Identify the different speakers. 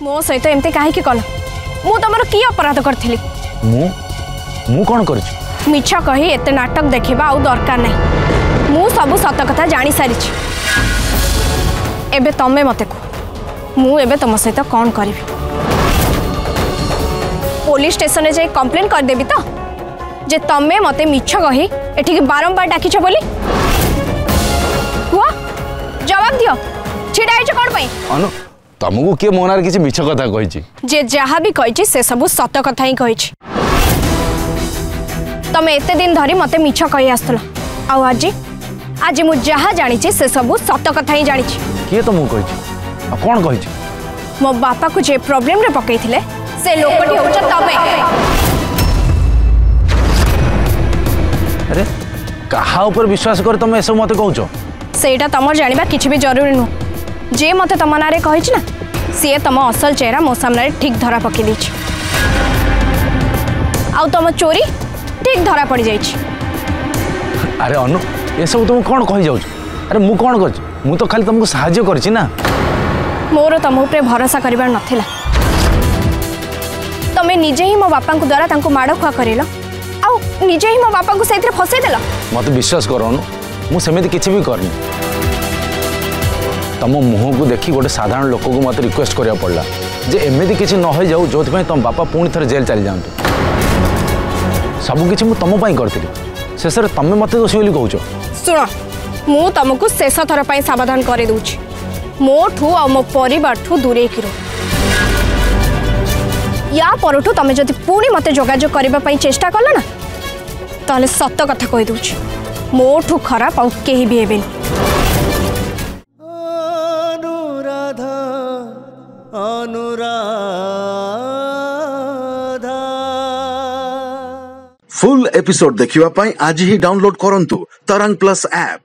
Speaker 1: मो सहित एमती कहीं कल मु तुम कि अपराध करी
Speaker 2: मु कौन कर
Speaker 1: मिछ कही एत नाटक देखा आउ दरकार नहीं मु सब सत कथा जानी सारी एबे तमे मते को मु एबे तुम सहित कौन करी पुलिस स्टेशन में जाई कंप्लेन कर देबी तो जे तमे मते मिछ कही एठी बारंबार डाकिछ बोली हुआ जवाब दियो छिड़ा आइछ कोन पई
Speaker 2: अनु तुमको किए मोनार किसी मिछ कथा कही
Speaker 1: जे जहाँ भी कही से सब सत कथा ही कही तमे एते दिन धरी मते मिछ कही आसला आउ आज आज मु जहाँ जानी से सब सत कथा ही जानी
Speaker 2: किए तुमको कही कौन कही
Speaker 1: मो बापा को जे प्रॉब्लम रे पकई थिले से लोकटी होछ तमे
Speaker 2: अरे कहा ऊपर विश्वास कर तुम ऐसा मत कहूछ
Speaker 1: सेटा तमर जानिबा किछि भी जरूरी नु जे मते तम नारे कहिछ ना सी तम असल चेहरा मो सामने ठीक धरा पकई दैछि आउ तम चोरी ठीक धरा पड़ जाइछि
Speaker 2: अरे अनु ये सब तुम कौन कहि जाउछ अरे मु कौन कर मु तो खाली तुमको सहाय्य करछि ना
Speaker 1: मोर तम ऊपर भरोसा करिबार नथिला तमे निजे ही मो बापा द्वारा तांको माड़ खुआ करेला आउ निजे ही मो बापा को सेतिर फसै देला
Speaker 2: मत विश्वास कर अनु मु सेमिति किछि भी करनी तुम मुह को देखी गोटे साधारण लोक को मत रिक्वेस्ट करिया पड़ला जे एमिति किछि न हो जाऊ जो तुम बापा पुणी थरे जेल चली जातु सब किछि मु तुम पई करथिली शेष रे तमे मते दोषी बोली कहूछ
Speaker 1: सुनो मु तुमको शेष थर पई सावधान करे दूची मोठू आ मो परिवार ठू दूरे की रो या परठू तमे जदि पुणी मते जोगाजोग करबा पई चेष्टा कल ना ताले सत्य कथा कहि दूची मोठू खराब आ केही भी हेबेन
Speaker 3: फुल एपिसोड देखिवा पाई आज ही डाउनलोड करंतु तरंग प्लस ऐप।